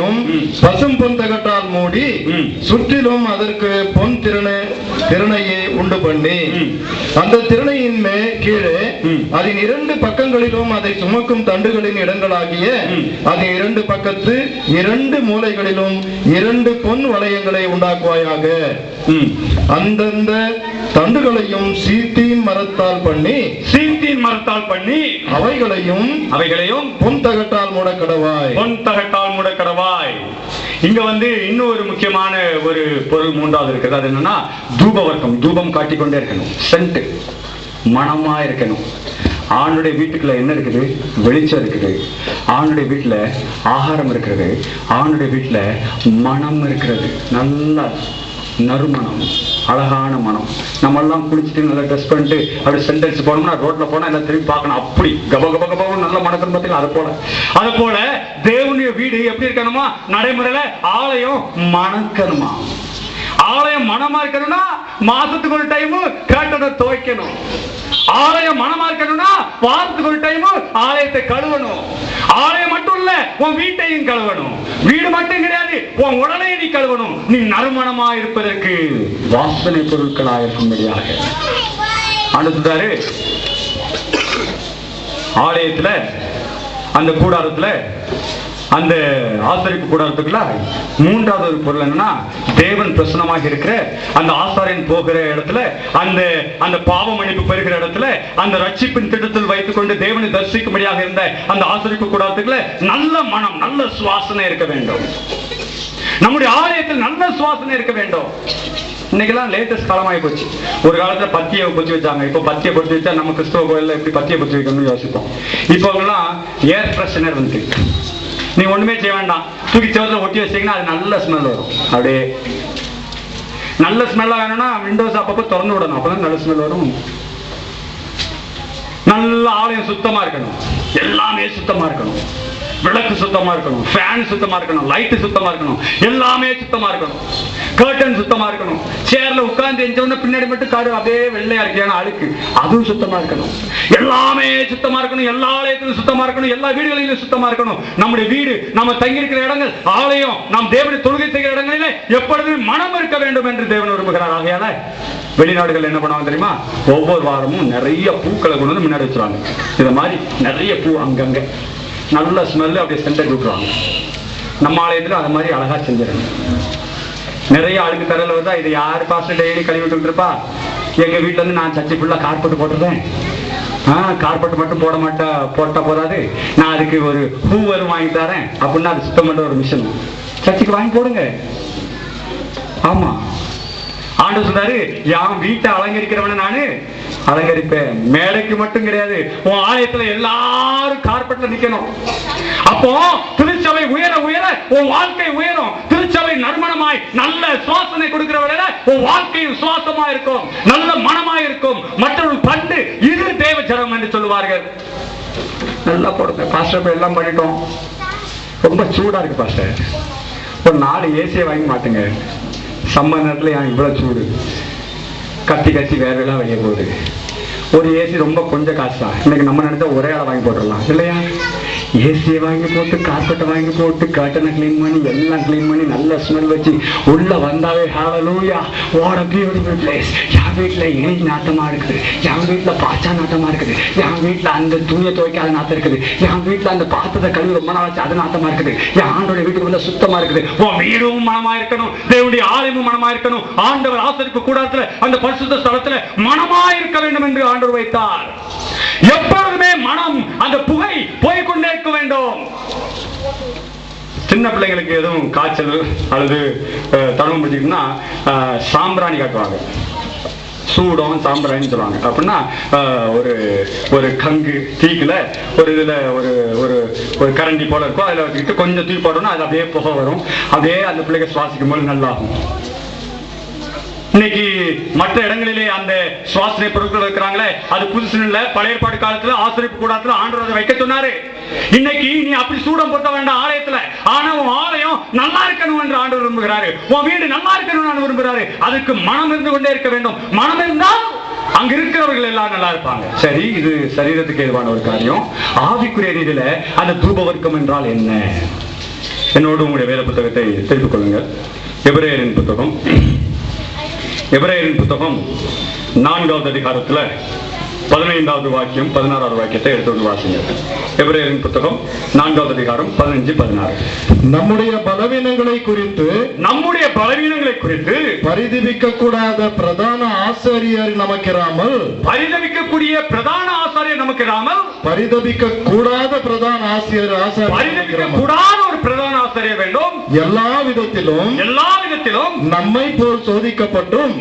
தண்டுகளையும் பசும் பொன் தகட்டால் மூடி சுற்றிலும் அதற்கு பொன் திறனையை உண்டு பண்ணி அந்த திறனையின் கீழே அதன் 2 பக்கங்களிலும் அதை சுமக்கும் தண்டுகளின் இடங்களாகிய அதன் 2 பக்கத்து 2 மூலைகளிலும் 2 பொன் வளையங்களை உண்டாக்குவாயாக. அந்தந்த தண்டுகளையும் சீத்தின் மரத்தால் பண்ணி அவைகளையும் பொன் தகட்டால் மூடக்கடவாய். இங்க இன்னொரு முக்கியமான ஒரு பொருள் 3வது இருக்குது. அது என்னன்னா தூபவர்க்கம். தூபம் காட்டிக்கொண்டே இருக்கணும், சென்ட் மனமா இருக்கணும். ஆணுடைய வீட்டுக்குள்ள என்ன இருக்குது? வெளிச்சம் இருக்குது. ஆணுடைய வீட்டுல ஆகாரம் இருக்கிறது. ஆணுடைய வீட்டுல மனம் இருக்கிறது. நல்ல நறுமணம், அழகான மனம். நம்ம எல்லாம் குளிச்சுட்டு நல்லா ட்ரெஸ் பண்ணிட்டு அப்படி சென்டென்ஸ் போனோம்னா ரோட்ல போனா எல்லாம் திரும்பி பார்க்கணும். அப்படி கபகபகபம் நல்ல மனக்கம் பார்த்தீங்களா? அது போல தேவனுடைய வீடு எப்படி இருக்கணுமா? நடைமுறையில ஆலயம் மணக்கணுமா? ஆலயம் மனமா இருக்கணும்னா மாசத்துக்கு ஒரு டைம் கேட்டதை துவைக்கணும். ஆலயம் மனமா இருக்கணும்னா வாரத்துக்கு ஒரு டைம் ஆலயத்தை கழுவணும். ஆலயம் மட்டும் இல்ல, உன் வீட்டையும் கழுவணும். வீடு மட்டும் கிடையாது, உன் உடலை நீ கழுவணும். நீ நறுமணமா இருப்பதற்கு வாசனை பொருட்களாக இருக்கும்படியாக அடுத்ததாரு ஆலயத்துல அந்த கூடாரத்துல அந்த ஆசாரிப்பு கூடாரத்துக்குள்ள 3வது ஒரு பொருள் என்னன்னா தேவன் பிரசன்னமாக இருக்கிற அந்த ஆசாரியன் போகிற இடத்துல அந்த பாவ மன்னிப்பு பெறுகிற இடத்துல அந்த ரட்சிப்பின் திட்டத்தில் வைத்துக் கொண்டு தேவனை தரிசிக்கும்படியாக இருந்த அந்த ஆசாரிப்பு கூடாரத்துக்குள்ள நல்ல மனம், நல்ல சுவாசனை இருக்க வேண்டும். நம்முடைய ஆலயத்தில் நல்ல சுவாசனை இருக்க வேண்டும். இன்னைக்கெல்லாம் லேட்டஸ்ட் காலமாகி போச்சு. ஒரு காலத்துல பத்தியை பொத்தி வச்சாங்க. இப்போ பத்தியை பொத்தி வச்சா நம்ம கிறிஸ்தவ கோயில்ல எப்படி பத்தியை பொத்தி வைக்கணும்னு யோசிப்போம். இப்போ எல்லாம் ஏர் ஃப்ரெஷனர் வந்து நீ ஒண்ணுமே செய்ய வேண்டாம், தூக்கி செவத்துல ஒட்டி வச்சீங்கன்னா அது நல்ல ஸ்மெல் வரும். அப்படியே நல்ல ஸ்மெல்லா வேணும்னா விண்டோஸ் அப்பப்போ திறந்து விடணும், அப்பதான் நல்ல ஸ்மெல் வரும். நல்ல ஆலயம் சுத்தமா இருக்கணும், எல்லாமே சுத்தமா இருக்கணும். விளக்கு சுத்தமா இருக்கணும், ஃபேன் சுத்தமா இருக்கணும், லைட் சுத்தமா இருக்கணும், எல்லாமே சுத்தமா இருக்கணும். கர்டன் சுத்தமா இருக்கணும். சேர்ல உட்கார்ந்து எஞ்சோன்னு பின்னாடி மட்டும் காடு அப்படியே வெள்ளையா இருக்கு, ஏன்னா அழுக்கு, அதுவும் சுத்தமா இருக்கணும். எல்லாமே சுத்தமா இருக்கணும். எல்லா ஆலயத்திலும் சுத்தமா இருக்கணும். எல்லா வீடுகளிலும் சுத்தமா இருக்கணும். நம்முடைய வீடு, நம்ம தங்கி இருக்கிற இடங்கள், ஆலயம், நாம் தேவனை தொழுகை செய்கிற இடங்களிலே எப்பொழுதுமே மனம் இருக்க வேண்டும் என்று தேவன் விரும்புகிறார். ஆகையால வெளிநாடுகள் என்ன பண்ணுவாங்க தெரியுமா? ஒவ்வொரு வாரமும் நிறைய பூக்களை கொண்டு வந்து முன்னாடி வச்சிருவாங்க. இத மாதிரி நிறைய பூ அங்கங்க நல்ல ஸ்மெல் அப்படியே சென்டர் விட்டுருவாங்க. நம்ம ஆலயத்துல அது மாதிரி அழகா செஞ்சிடணும். நிறைய அழுக்கு தரல வருதா, இதை யாரு பாஸ்டர் டெய்லி கழுவி விட்டு இருப்பா? எங்க வீட்டுல இருந்து நான் சர்ச்சை ஃபுல்லா கார்பெட் போட்டுறேன். கார்பெட் மட்டும் போட்டா போதாது, நான் அதுக்கு ஒரு ஹூவர் வாங்கி தரேன் அப்படின்னா அது சுத்தம் பண்ற ஒரு மிஷின் சர்ச்சுக்கு வாங்கி போடுங்க. ஆமா, ஆண்டு சொன்னாரு, என் வீட்டை அலங்கரிக்கிறவன நானு அலங்கரிப்பேன். மேடைக்கு மட்டும் கிடையாது, உன் ஆலயத்துல எல்லாரும் கார்பெட்ல நிக்கணும். அப்போ திருச்சபை உயர உயர உன் வாழ்க்கை உயரும். திருச்சபை நறுமணமாய் நல்ல சுவாசனை கொடுக்கிறவர்கள உன் வாழ்க்கையும் சுவாசமா இருக்கும், நல்ல மனமாய் இருக்கும். மற்றவர்கள் கண்டு இது தேவ ஜனம் என்று சொல்லுவார்கள். நல்லா போடுங்க பாஸ்டர், எல்லாம் பண்ணிட்டோம். ரொம்ப சூடா இருக்கு பாஸ்டர், ஒரு 4 ஏசியை வாங்கி மாட்டுங்க. சம்மர் நேரத்துல இவ்வளவு சூடு, கத்தி கத்தி வேறெல்லாம் வெளியே போகுது. ஒரு ஏசி ரொம்ப கொஞ்சம் காசு தான். இன்னைக்கு நம்ம நினைச்சா ஒரே ஆளை வாங்கி போட்டுடலாம் இல்லையா? ஏசியை வாங்கி போட்டு, கார்பெட்டை வாங்கி போட்டு, கர்ட்டனை கிளீன் பண்ணி, எல்லாம் கிளீன் பண்ணி, நல்ல ஸ்மெல் வச்சு உள்ள வந்தாவே ஹalleluya, what a beautiful place. என் வீட்டுல எலி நாட்டமா இருக்குது, என் வீட்டுல பாச்சா நாட்டமா இருக்குது, என் வீட்டுல அந்த துணியை துவைக்காத நாட்டம் இருக்குது, என் வீட்டுல அந்த பாத்திரத்தை கழுவி ரொம்ப நாள் வச்சு அது நாட்டமா இருக்குது, என் ஆண்டோட வீட்டுக்கு வந்து சுத்தமா இருக்குது. உன் வீடும் மனமா இருக்கணும், தேவனுடைய ஆலயமும் மனமா இருக்கணும். ஆண்டவர் ஆசரிப்பு கூடாரத்துல, அந்த பரிசுத்த ஸ்தலத்துல மனமா இருக்க வேண்டும் என்று ஆண்டவர் வைத்தார். எப்பொழுதுமே மனம், அந்த புகை போய்கொண்டே இருக்க வேண்டும். சின்ன பிள்ளைங்களுக்கு எதுவும் காய்ச்சல் அல்லது தழும்பு பிடிச்சிருக்குன்னா சாம்பிராணி காட்டுவாங்க. சூடம் சாம்பிராணின்னு சொல்லுவாங்க. அப்படின்னா ஒரு கங்கு தீக்குல ஒரு இதுல ஒரு கரண்டி போல இருக்கும், அதுல வச்சுக்கிட்டு கொஞ்சம் தூக்கி போட்டோம்னா அது அப்படியே புகை வரும். அப்படியே அந்த பிள்ளைங்க சுவாசிக்கும் போது நல்லாகும். இன்னைக்கு மற்ற இடங்களிலே அந்த சுவாசனை பொருட்கள் வைக்கிறாங்களே, அது புதுசு இல்ல. பழைய ஏற்பாடு காலத்துல ஆசரிப்பு கூடாரத்துல ஆண்டவர் வைக்க சொன்னாரு. இன்னைக்கு நீ அப்படி சூடம் பொருத்த வேண்டாம் ஆலயத்துல, ஆனா உன் ஆலயம் நல்லா இருக்கணும் என்று ஆண்டவர் விரும்புகிறாரு. உன் வீடு நல்லா இருக்கணும் விரும்புகிறாரு. அதுக்கு மனம் இருந்து கொண்டே இருக்க வேண்டும். மனம் இருந்தால் அங்க இருக்கிறவர்கள் எல்லாம் நல்லா இருப்பாங்க. சரி, இது சரீரத்துக்கு ஏதுவான ஒரு காரியம். ஆவிக்குரிய ரீதியில அந்த தூபவர்க்கம் என்றால் என்ன? என்னோடு உங்களுடைய வேத புத்தகத்தை திருப்பிக் கொள்ளுங்கள். எபிரேயரின் புத்தகம் 4வது அதிகாரத்தில் 15வது வாக்கியம் 16வது வாக்கியத்தை எடுத்து வாசிங்க. எபிரேயரின் புத்தகம் 4வது அதிகாரம் 15, 16. நம்முடைய பலவீனங்களை குறித்து பரிதபிக்க கூடாத பிரதான ஆசாரியர் நமக்கிராமல் பரிதபிக்க கூடாத பிரதான ஆசாரியர் வேண்டும். எல்லா விதத்திலும் நம்மை போல் சோதிக்கப்பட்டும்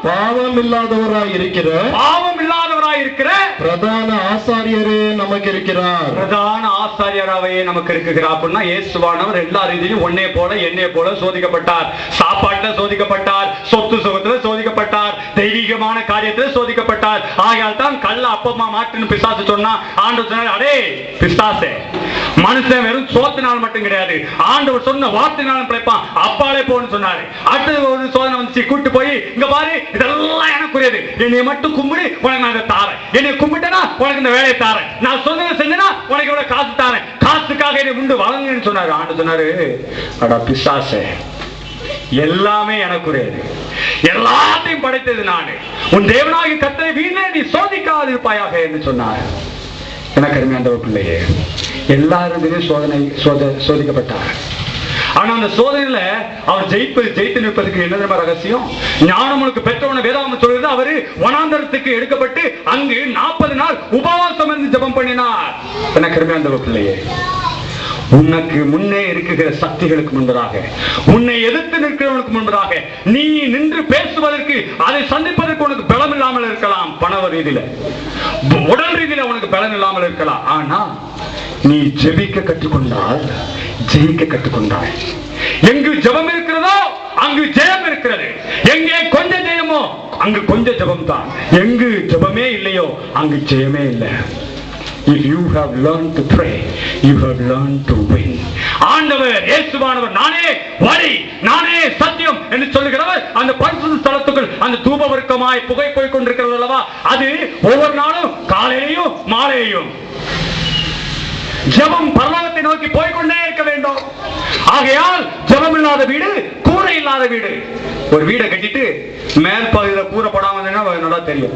பாவம் இல்லாதவராய் இருக்கிற பிரதான ஆசாரியரே நமக்கு இருக்கிறார். பிரதான ஆசாரியராகவே நமக்கு இருக்கிறார். அப்படின்னா இயேசுவானவர் எல்லா ரீதியிலும் ஒன்னே போல என்னே போல சோதிக்கப்பட்டார். சாப்பாட்டுல சோதிக்கப்பட்டார், சொத்து சுகத்துல சோதிக்கப்பட்டார், தெய்வீகமான காரியத்தில் சோதிக்கப்பட்டார். ஆகையால் தான் கள்ள அப்பமா மாட்டுன்னு பிசாசு சொன்னா ஆண்டவர் சொன்னார், அடே பிசாசே, மனுஷன் வெறும் சோத்தினால் மட்டும் கிடையாது, ஆண்டவர் சொன்ன வார்த்தையினாலும் பிழைப்பான், அப்பாலே போன்னு சொன்னாரு. அடுத்தது ஒரு சோதனை வந்துச்சு, கூட்டு போய் இங்க பாரு, இதெல்லாம் எனக்குரியது, என்னை மட்டும் கும்பிடு, உனக்கு நான் இதை தாரேன், என்னை கும்பிட்டேன்னா உனக்கு இந்த வேலையை தாரேன், நான் சொன்னதை செஞ்சேன்னா உனக்கு இவ்வளவு காசு தாரேன், காசுக்காக என்னை முண்டு வழங்குன்னு சொன்னாரு. ஆண்டு சொன்னாரு, அடா பிசாசே, எல்லாமே எனக்குரியது, எல்லாத்தையும் படைத்தது நானு, உன் தேவனாகிய கர்த்தரை வீணே நீ சோதிக்காது இருப்பாயாக என்று சொன்னார். எனக்கு அருமையான பிள்ளையே, எல்லாருமே சோதிக்கப்பட்டார். ஆனா அந்த சோதனையில அவர் ஜெயித்து நிற்பதற்கு என்ன ரகசியம்? ஞானமுனுக்கு பெற்றவன வேதாகமம் சொல்கிறது, அவரு வனாந்தரத்துக்கு எடுக்கப்பட்டு அங்கு 40 நாள் உபவாசம் இருந்து ஜெபம் பண்ணினார். எனக்கு அருமையான பிள்ளையே, உனக்கு முன்னே இருக்கிற சக்திகளுக்கு முன்பதாக, உன்னை எதிர்த்து நிற்கிறவனுக்கு முன்பதாக நீ நின்று பேசுவதற்கு, அதை சந்திப்பதற்கு உனக்கு பலம் இல்லாமல் இருக்கலாம், பண ரீதியில, உடல் ரீதியில உனக்கு பலம் இல்லாமல் இருக்கலாம். ஆனா நீ ஜெபிக்க கற்றுக்கொண்டால் ஜெயிக்க கற்றுக்கொண்டாய். எங்கு ஜெபம் இருக்கிறதோ அங்கு ஜெயம் இருக்கிறது. எங்கே கொஞ்சம் ஜெயமோ அங்கு கொஞ்சம் ஜெபம் தான். எங்கு ஜெபமே இல்லையோ அங்கு ஜெயமே இல்லை. If you have learned to pray, you have learned to win. ஆண்டவர் இயேசுவானவர் நானே வழி, நானே சத்தியம் என்று சொல்லுகிறவர் அந்த பரிசுத்த ஸ்தலத்துக்குள் அந்த தூப வர்க்கமாய் புகை போய் கொண்டிருக்கிறது அல்லவா, அது ஒவ்வொரு நாளும் காலையிலையும் மாலையிலையும் ஜெபம் பரலோகத்தை நோக்கி போய்கொண்டே இருக்க வேண்டும். ஆகையால் ஜெபம் இல்லாத வீடு கூரை இல்லாத வீடு. ஒரு வீடை கட்டிட்டு மேல் பகுதியில கூரை போடாம நல்லா தெரியும்.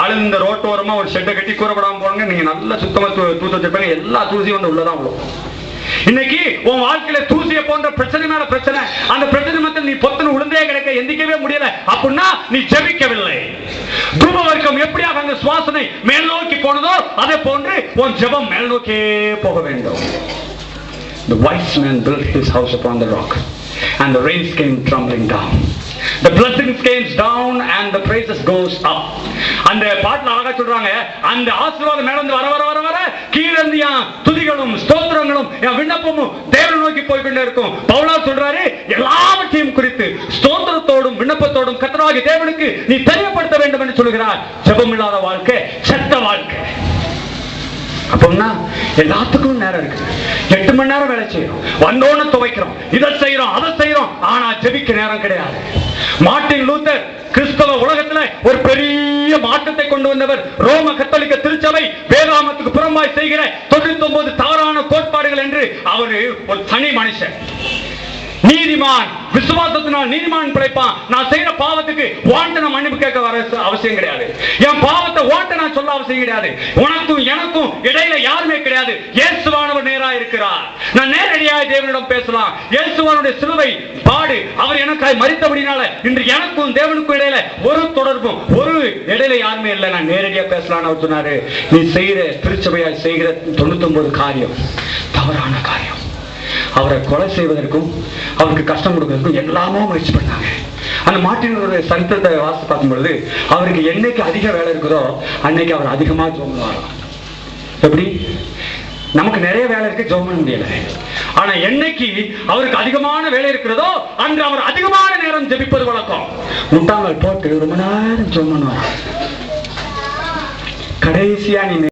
அல்லது இந்த ரோட்டோரமா ஒரு ஷெட்டை கட்டி கூரை போடாம போனாங்க, நீங்க நல்ல சுத்தமா தூத்து வச்சிருப்பாங்க, எல்லா தூசியும் வந்து உள்ளதான் அவ்வளோ. இன்னைக்கு உன் வாழ்க்கையில தூசிய போன்ற பிரச்சனை மேல பிரச்சனை, அந்த பிரச்சனை மத்தியில் நீ பொத்தன உளுந்தே கிடைக்க எந்திக்கவே முடியல அப்படின்னா நீ ஜெபிக்கவில்லை. தூப வர்க்கம் எப்படியாக அந்த சுவாசனை மேல் நோக்கி போனதோ அதே போன்று உன் ஜெபம் மேல் நோக்கே போக வேண்டும். The wise man built his house upon the rock and the rains came tumbling down. The blessings came down and the praises goes up. அந்த பாட்டுல அழகா சொல்றாங்க, அந்த ஆசீர்வாதம் மேல இருந்து வர வர வர வர கீழே இருந்து துதிகளும் ஸ்தோத்திரங்களும் விண்ணப்பமும் தேவனை நோக்கி போய்கொண்டே இருக்கும். பவுல் சொல்றாரு, எல்லாவற்றையும் குறித்து ஸ்தோத்திரத்தோடும் விண்ணப்பத்தோடும் கர்த்தராகிய தேவனுக்கு நீ தெரியப்படுத்த வேண்டும் என்று சொல்கிறார். ஜெபம் இல்லாத வாழ்க்கை செத்த வாழ்க்கை. அப்படின்னா எல்லாத்துக்கும் நேரம் இருக்கு. 8 மணி நேரம் வேலை செய்யறோம், வந்தோன்னு துவைக்கிறோம், இதை செய்யறோம் அதை செய்யறோம், ஆனா ஜெபிக்க நேரம் கிடையாது. மார்ட்டின் லூத்தர் கிறிஸ்தவ உலகத்துல ஒரு பெரிய மாற்றத்தை கொண்டு வந்தவர். ரோம கத்தோலிக்க திருச்சபை வேதாகமத்துக்கு புறம்பாய் செய்கிற 99 தவறான கோட்பாடுகள் என்று அவரு ஒரு தனி மனுஷன். நீதிமான் விசுவாசத்தினால் நீதிமான் பிழைப்பான். நான் செய்யற பாவத்துக்கு வாண்ட நான் மன்னிப்பு கேட்க வர அவசியம் கிடையாது. என் பாவத்தை வாண்ட நான் சொல்ல அவசியம் கிடையாது. உனக்கும் எனக்கும் இடையில யாருமே கிடையாது. இயேசுவானவர் நேரா இருக்கிறார். நான் நேரடியாக தேவனிடம் பேசலாம். இயேசுவானுடைய சிலுவை பாடு, அவர் எனக்காய் மரித்தபடினால இன்று எனக்கும் தேவனுக்கும் இடையில ஒரு தொடர்பும் ஒரு இடையில யாருமே இல்லை. நான் நேரடியாக பேசலாம்னு அவர் சொன்னாரு. நீ செய்யற திருச்சபையாய் செய்கிற 99 காரியம் தவறான காரியம். அவரை கொலை செய்வதற்கும் அவருக்கு கஷ்டம் கொடுக்கிறதுக்கும் எல்லாமே முயற்சி பண்ணாங்க. அந்த மார்ட்டினுடைய சரித்திரத்தை வாசித்து பார்க்கும் பொழுது அவருக்கு என்னைக்கு அதிக வேலை இருக்குதோ அன்னைக்கு அவர் அதிகமா ஜெபம் பண்ணுவாராம். எப்படி? நமக்கு நிறைய வேலை இருக்கு, ஜெபம் பண்ண முடியல. ஆனா என்னைக்கு அவருக்கு அதிகமான வேலை இருக்கிறதோ அன்று அவர் அதிகமான நேரம் ஜெபிப்பது வழக்கம். முட்டாங்கள் போட்டு ரொம்ப நேரம் ஜெபம் பண்ணுவாராம். கடைசியா நீ